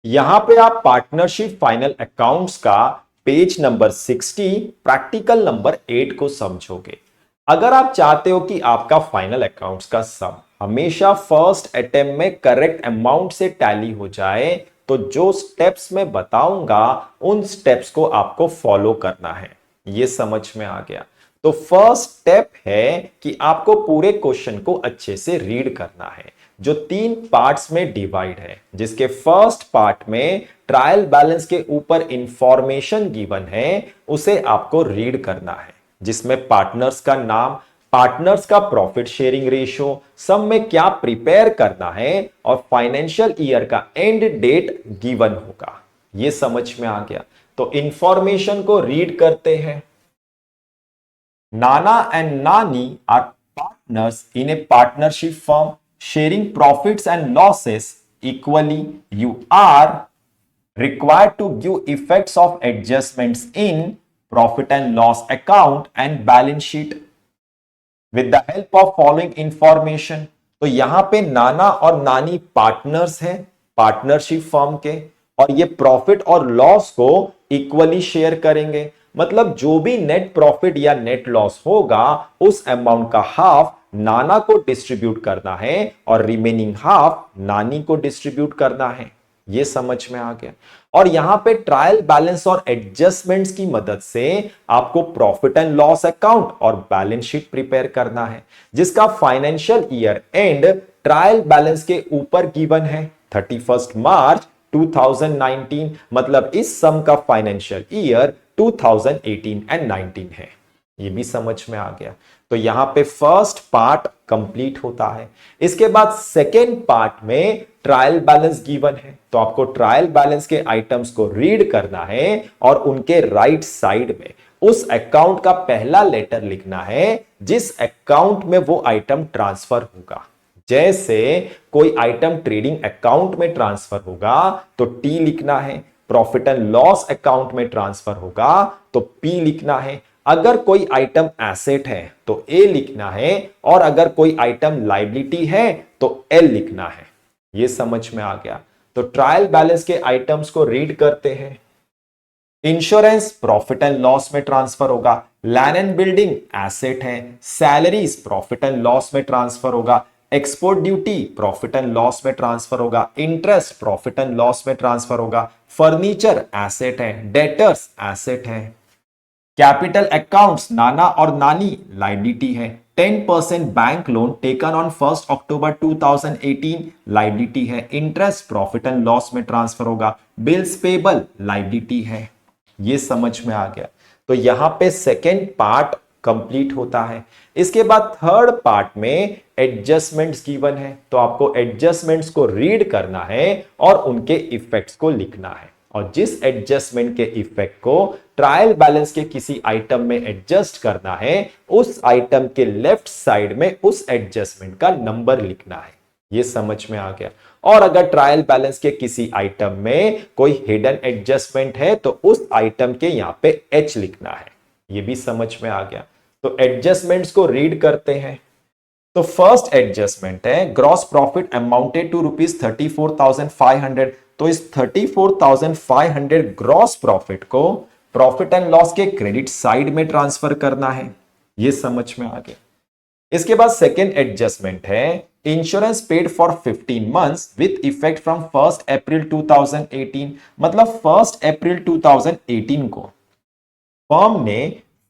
यहां पे आप पार्टनरशिप फाइनल अकाउंट्स का पेज नंबर 60 प्रैक्टिकल नंबर 8 को समझोगे। अगर आप चाहते हो कि आपका फाइनल अकाउंट्स का सम हमेशा फर्स्ट अटेम्प्ट में करेक्ट अमाउंट से टैली हो जाए, तो जो स्टेप्स मैं बताऊंगा उन स्टेप्स को आपको फॉलो करना है। ये समझ में आ गया? तो फर्स्ट स्टेप है कि आपको पूरे क्वेश्चन को अच्छे से रीड करना है, जो 3 पार्ट्स में डिवाइड है, जिसके फर्स्ट पार्ट में ट्रायल बैलेंस के ऊपर इंफॉर्मेशन गिवन है, उसे आपको रीड करना है, जिसमें पार्टनर्स का नाम, पार्टनर्स का प्रॉफिट शेयरिंग रेशियो, सम में क्या प्रिपेयर करना है और फाइनेंशियल ईयर का एंड डेट गिवन होगा। यह समझ में आ गया? तो इंफॉर्मेशन को रीड करते हैं। Nana and Nani are partners in a partnership firm sharing profits and losses equally. You are required to give effects of adjustments in profit and loss account and balance sheet with the help of following information. तो यहां पे नाना और नानी partners हैं partnership firm के, और ये profit और लॉस को इक्वली शेयर करेंगे। मतलब जो भी नेट प्रॉफिट या नेट लॉस होगा उस अमाउंट का हाफ नाना को डिस्ट्रीब्यूट करना है और रिमेनिंग हाफ नानी को डिस्ट्रीब्यूट करना है। ये समझ में आ गया? और यहां पे ट्रायल बैलेंस और एडजस्टमेंट्स की मदद से आपको प्रॉफिट एंड लॉस अकाउंट और बैलेंस शीट प्रिपेयर करना है, जिसका financial year and trial balance के ऊपर गिवन है 31 मार्च 2019। मतलब इस सम का फाइनेंशियल ईयर 2018 एंड 19 है। ये भी समझ में आ गया? तो यहां पे फर्स्ट पार्ट कंप्लीट होता है। इसके बाद सेकेंड पार्ट में ट्रायल बैलेंस गिवन है, तो आपको ट्रायल बैलेंस के आइटम्स को रीड करना है और उनके राइट साइड में उस अकाउंट का पहला लेटर लिखना है जिस अकाउंट में वो आइटम ट्रांसफर होगा। जैसे कोई आइटम ट्रेडिंग अकाउंट में ट्रांसफर होगा तो टी लिखना है, प्रॉफिट एंड लॉस अकाउंट में ट्रांसफर होगा तो पी लिखना है, अगर कोई आइटम एसेट है तो ए लिखना है, और अगर कोई आइटम लायबिलिटी है तो एल लिखना है। यह समझ में आ गया? तो ट्रायल बैलेंस के आइटम्स को रीड करते हैं। इंश्योरेंस प्रॉफिट एंड लॉस में ट्रांसफर होगा, लैंड एंड बिल्डिंग एसेट है, सैलरीज प्रॉफिट एंड लॉस में ट्रांसफर होगा, export duty profit and loss में ट्रांसफर होगा, इंटरेस्ट प्रॉफिट एंड लॉस में ट्रांसफर होगा, फर्नीचर एसेट है, डेटर्स एसेट है, कैपिटल अकाउंट्स नाना और नानी लायबिलिटी है, 10% bank loan taken on 1 October 2018 liability है, इंटरेस्ट प्रॉफिट एंड लॉस में ट्रांसफर होगा, बिल्स पेबल लायबिलिटी है। ये समझ में आ गया? तो यहां पे सेकेंड पार्ट कंप्लीट होता है। इसके बाद थर्ड पार्ट में एडजस्टमेंट्स गिवन है, तो आपको एडजस्टमेंट्स को रीड करना है और उनके इफेक्ट्स को लिखना है, और जिस एडजस्टमेंट के इफेक्ट को ट्रायल बैलेंस के किसी आइटम में एडजस्ट करना है उस आइटम के लेफ्ट साइड में उस एडजस्टमेंट का नंबर लिखना है। यह समझ में आ गया? और अगर ट्रायल बैलेंस के किसी आइटम में कोई हिडन एडजस्टमेंट है तो उस आइटम के यहां पे एच लिखना है। यह भी समझ में आ गया? तो एडजस्टमेंट्स को रीड करते हैं। तो फर्स्ट एडजस्टमेंट है ग्रॉस प्रॉफिट अमाउंटेड टू ₹34,500। तो इस 34,500 ग्रॉस प्रॉफिट को प्रॉफिट एंड लॉस के क्रेडिट साइड में ट्रांसफर करना है। यह समझ में आ गया? इसके बाद सेकेंड एडजस्टमेंट है insurance paid for 15 months with effect from 1 अप्रैल 2018। मतलब 1 अप्रैल 2018 को फर्म ने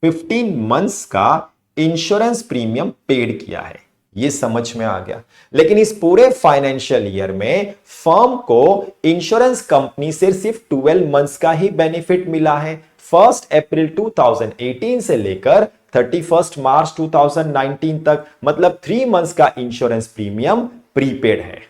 15 मंथ्स का इंश्योरेंस प्रीमियम पेड किया है। यह समझ में आ गया? लेकिन इस पूरे फाइनेंशियल ईयर में फर्म को इंश्योरेंस कंपनी से सिर्फ 12 मंथ्स का ही बेनिफिट मिला है। 1 अप्रैल 2018 से लेकर 31 मार्च 2019 तक, मतलब 3 मंथ्स का इंश्योरेंस प्रीमियम प्रीपेड है।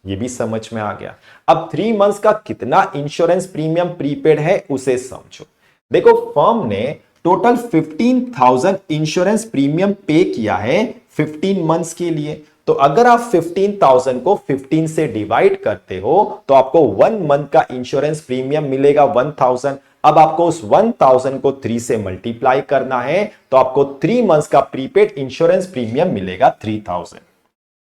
यह भी समझ में आ गया? अब 3 मंथ्स का कितना इंश्योरेंस प्रीमियम प्रीपेड है उसे समझो। देखो, फर्म ने टोटल 15,000 इंश्योरेंस प्रीमियम पे किया है 15 मंथ्स के लिए। तो अगर आप 15,000 को 15 से डिवाइड करते हो तो आपको 1 मंथ का इंश्योरेंस प्रीमियम मिलेगा 1,000। अब आपको उस 1,000 को 3 से मल्टीप्लाई करना है तो आपको 3 मंथ्स का प्रीपेड इंश्योरेंस प्रीमियम मिलेगा 3,000।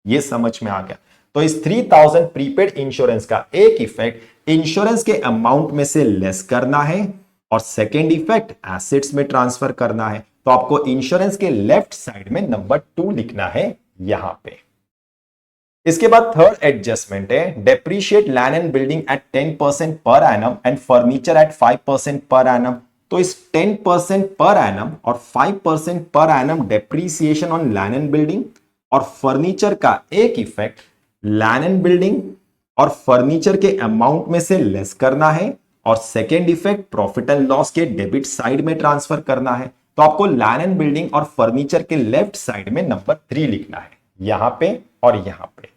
यह समझ में आ गया? तो इस 3,000 प्रीपेड इंश्योरेंस का एक इफेक्ट इंश्योरेंस के अमाउंट में से लेस करना है और सेकेंड इफेक्ट एसेट्स में ट्रांसफर करना है। तो आपको इंश्योरेंस के लेफ्ट साइड में नंबर 2 लिखना है यहां पे। इसके बाद थर्ड एडजस्टमेंट है depreciate land and building at 10% per annum and furniture eight 5% per annum. तो इस 10% पर एनम और 5% per annum depreciation on land and building और फर्नीचर का एक इफेक्ट लैंड एंड बिल्डिंग और फर्नीचर के अमाउंट में से लेस करना है और second effect profit and loss के डेबिट साइड में ट्रांसफर करना है। तो आपको लैंड एंड बिल्डिंग और फर्नीचर के लेफ्ट साइड में नंबर 3 लिखना है यहां पे और यहां पे।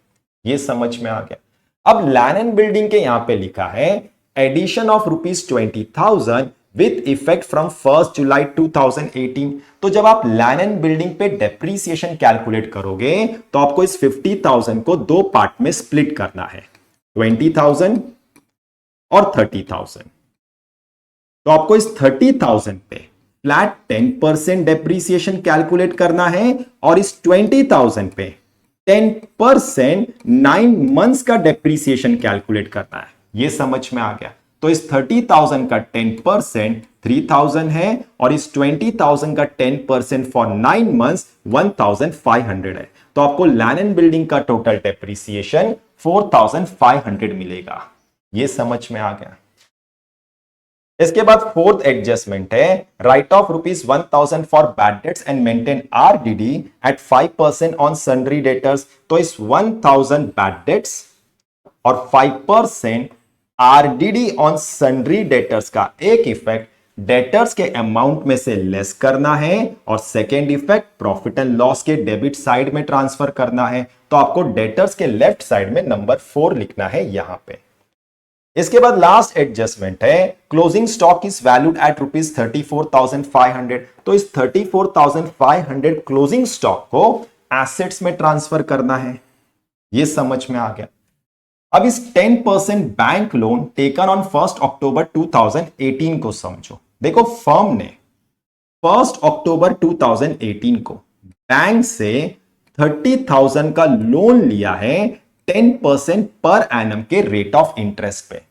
ये समझ में आ गया। अब लैंड एंड बिल्डिंग के यहां पे लिखा है addition of ₹20,000 with effect from 1 July 2018। तो जब आप लैंड एंड बिल्डिंग पे डेप्रीसिएशन कैलकुलेट करोगे तो आपको इस 50,000 को दो पार्ट में स्प्लिट करना है, 20,000 और 30,000। तो आपको इस 30,000 पे फ्लैट 10% डेप्रीसिएशन कैलकुलेट करना है और इस 20,000 पे 10% 9 मंथ्स का डेप्रीसिएशन कैलकुलेट करना है। ये समझ में आ गया। तो इस 30,000 का 10% 3,000 है और इस 20,000 का 10% फॉर 9 मंथ्स 1,500 है। तो आपको लैंड एंड बिल्डिंग का टोटल डेप्रीसिएशन 4,500 मिलेगा। ये समझ में आ गया। इसके बाद फोर्थ एडजस्टमेंट है write off ₹1,000 for bad debts and maintain RDD at 5% on sundry debtors. तो इस 1,000 बैड डेट्स और 5% आरडीडी ऑन सन्ड्री डेटर्स का एक इफेक्ट डेटर्स के अमाउंट में से लेस करना है और second effect profit and loss के डेबिट साइड में ट्रांसफर करना है। तो आपको डेटर्स के लेफ्ट साइड में नंबर 4 लिखना है यहां पे। इसके बाद लास्ट एडजस्टमेंट है closing stock is valued at ₹34,500। तो इस 34,500 क्लोजिंग स्टॉक को एसेट्स में ट्रांसफर करना है। यह समझ में आ गया। अब इस 10% बैंक लोन टेकन ऑन 1 अक्टूबर 2018 को समझो। देखो फर्म ने 1 अक्टूबर 2018 को बैंक से 30,000 का लोन लिया है 10% पर एनम के रेट ऑफ इंटरेस्ट पे।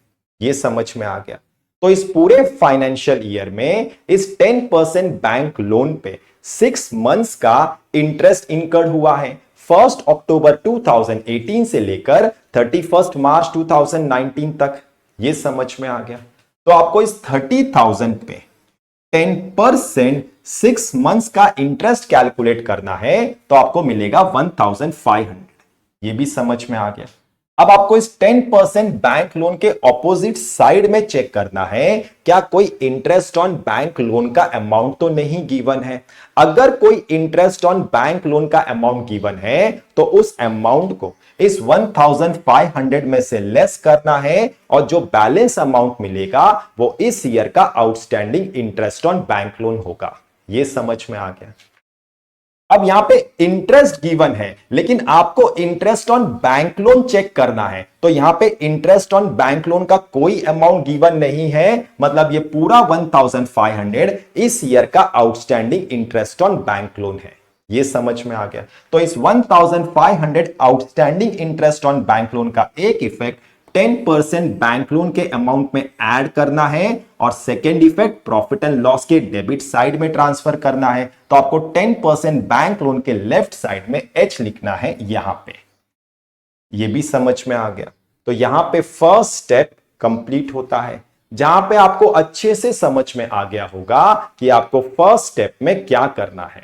ये समझ में आ गया। तो इस पूरे फाइनेंशियल ईयर में इस 10% बैंक लोन पे 6 मंथ्स का इंटरेस्ट इनकर्ड हुआ है 1 अक्टूबर 2018 से लेकर 31 मार्च 2019 तक। ये समझ में आ गया। तो आपको इस 30,000 पे 10% 6 मंथ्स का इंटरेस्ट कैलकुलेट करना है तो आपको मिलेगा 1,500। ये भी समझ में आ गया। अब आपको इस 10% बैंक लोन के ऑपोजिट साइड में चेक करना है क्या कोई इंटरेस्ट ऑन बैंक लोन का अमाउंट तो नहीं गिवन है। अगर कोई इंटरेस्ट ऑन बैंक लोन का अमाउंट गिवन है तो उस अमाउंट को इस 1,500 में से लेस करना है और जो बैलेंस अमाउंट मिलेगा वो इस ईयर का outstanding interest on bank loan होगा। ये समझ में आ गया। अब यहां पे इंटरेस्ट गिवन है लेकिन आपको interest on bank loan check करना है। तो यहां पे इंटरेस्ट ऑन बैंक लोन का कोई अमाउंट गिवन नहीं है, मतलब ये पूरा 1,500 इस ईयर का outstanding interest on bank loan है। ये समझ में आ गया। तो इस 1,500 outstanding interest on bank loan का एक इफेक्ट 10% बैंक लोन के अमाउंट में ऐड करना है और second effect profit and loss के डेबिट साइड में ट्रांसफर करना है। तो आपको 10% बैंक लोन के लेफ्ट साइड में H लिखना है यहां पे। यह भी समझ में आ गया। तो यहां पे फर्स्ट स्टेप कंप्लीट होता है जहां पे आपको अच्छे से समझ में आ गया होगा कि आपको फर्स्ट स्टेप में क्या करना है।